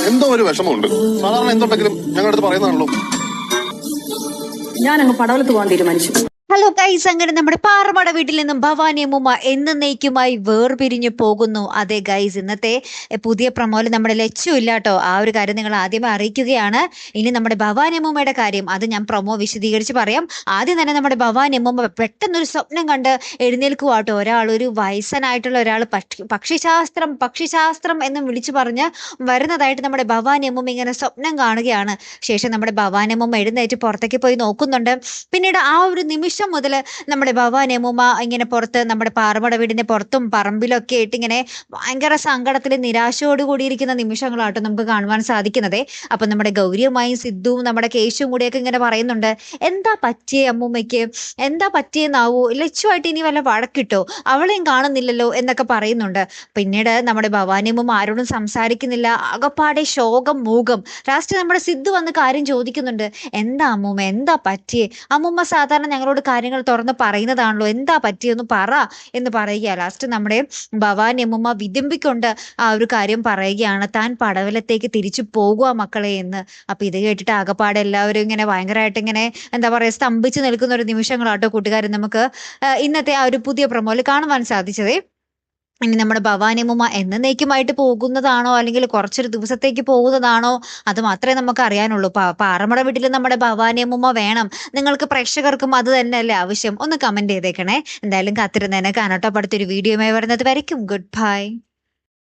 എന്തോ ഒരു വിഷമമുണ്ട്. സാധാരണ എന്തുണ്ടെങ്കിലും ഞങ്ങളുടെ അടുത്ത് പറയുന്നതാണല്ലോ. ഞാൻ അങ്ങ് പടവലത്ത് പോകാൻ തീരുമാനിച്ചു. ഹലോ ഗൈസ്, അങ്ങനെ നമ്മുടെ പാറമട വീട്ടിൽ നിന്നും ഭവാനി അമ്മൂമ്മ എന്നേക്കുമായി വേർപിരിഞ്ഞു പോകുന്നു. അതെ ഗൈസ്, ഇന്നത്തെ പുതിയ പ്രൊമോയിൽ നമ്മുടെ ലച്ചു ഇല്ല കേട്ടോ. ആ ഒരു കാര്യം നിങ്ങൾ ആദ്യമേ അറിയിക്കുകയാണ്. ഇനി നമ്മുടെ ഭവാനി അമ്മൂമ്മയുടെ കാര്യം അത് ഞാൻ പ്രൊമോ വിശദീകരിച്ച് പറയാം. ആദ്യം തന്നെ നമ്മുടെ ഭവാനി അമ്മൂമ്മ പെട്ടെന്നൊരു സ്വപ്നം കണ്ട് എഴുന്നേൽക്കുവാട്ടോ. ഒരു വയസ്സനായിട്ടുള്ള ഒരാൾ പക്ഷിശാസ്ത്രം എന്ന് വിളിച്ചു പറഞ്ഞ് വരുന്നതായിട്ട് നമ്മുടെ ഭവാനി അമ്മൂമ്മ ഇങ്ങനെ സ്വപ്നം കാണുകയാണ്. ശേഷം നമ്മുടെ ഭവാനി അമ്മൂമ്മ എഴുന്നേറ്റ് പുറത്തേക്ക് പോയി നോക്കുന്നുണ്ട്. പിന്നീട് ആ ഒരു നിമിഷം മുതൽ നമ്മുടെ ഭവാനി അമ്മൂമ്മ ഇങ്ങനെ പുറത്ത് നമ്മുടെ പാറമട വീടിന്റെ പുറത്തും പറമ്പിലൊക്കെ ആയിട്ട് ഇങ്ങനെ ഭയങ്കര സങ്കടത്തിൽ നിരാശയോട് കൂടിയിരിക്കുന്ന നിമിഷങ്ങളാട്ടോ നമുക്ക് കാണുവാൻ സാധിക്കുന്നത്. അപ്പൊ നമ്മുടെ ഗൗരിയുമായും സിദ്ധുവും നമ്മുടെ കേശുവും കൂടിയൊക്കെ ഇങ്ങനെ പറയുന്നുണ്ട്, എന്താ പറ്റിയേ അമ്മൂമ്മയ്ക്ക്, എന്താ പറ്റിയെന്നാവൂ, ലച്ചുവായിട്ട് ഇനി വല്ല വഴക്കിട്ടോ, അവളെയും കാണുന്നില്ലല്ലോ എന്നൊക്കെ പറയുന്നുണ്ട്. പിന്നീട് നമ്മുടെ ഭവാനി അമ്മൂമ്മ ആരോടും സംസാരിക്കുന്നില്ല, അകപ്പാടെ ശോകം മൂകം. ലാസ്റ്റ് നമ്മുടെ സിദ്ധു വന്ന് കാര്യം ചോദിക്കുന്നുണ്ട്, എന്താ അമ്മൂമ്മ, എന്താ പറ്റിയേ, അമ്മൂമ്മ സാധാരണ ഞങ്ങളോട് കാര്യങ്ങൾ തുറന്ന് പറയുന്നതാണല്ലോ, എന്താ പറ്റിയെന്ന് പറ എന്ന് പറയുക. ലാസ്റ്റ് നമ്മുടെ ഭവാനി അമ്മൂമ്മ വിതുമ്പിക്കൊണ്ട് ആ ഒരു കാര്യം പറയുകയാണ്, താൻ പടവലത്തേക്ക് തിരിച്ചു പോകുക മക്കളെ എന്ന്. അപ്പൊ ഇത് കേട്ടിട്ട് ആകപ്പാടെ എല്ലാവരും ഇങ്ങനെ ഭയങ്കരമായിട്ട് ഇങ്ങനെ എന്താ പറയുക സ്തംഭിച്ച് നിൽക്കുന്ന ഒരു നിമിഷങ്ങളാട്ടോ കൂട്ടുകാരൻ നമുക്ക് ഇന്നത്തെ ആ ഒരു പുതിയ പ്രൊമോയിൽ കാണുവാൻ സാധിച്ചത്. ഇനി നമ്മുടെ ഭവാനി അമ്മൂമ്മ എന്നേക്കുമായിട്ട് പോകുന്നതാണോ അല്ലെങ്കിൽ കുറച്ചൊരു ദിവസത്തേക്ക് പോകുന്നതാണോ, അത് മാത്രമേ നമുക്ക് അറിയാനുള്ളൂ. പാറമട വീട്ടിൽ നമ്മുടെ ഭവാനി അമ്മൂമ്മ വേണം. നിങ്ങൾക്ക് പ്രേക്ഷകർക്കും അത് തന്നെയല്ലേ ആവശ്യം? ഒന്ന് കമന്റ് ചെയ്തേക്കണേ. എന്തായാലും കാത്തിരുന്നേനെ കാണട്ടോ. അടുത്തൊരു വീഡിയോയുമായി വരുന്നത് വരയ്ക്കും ഗുഡ് ബൈ.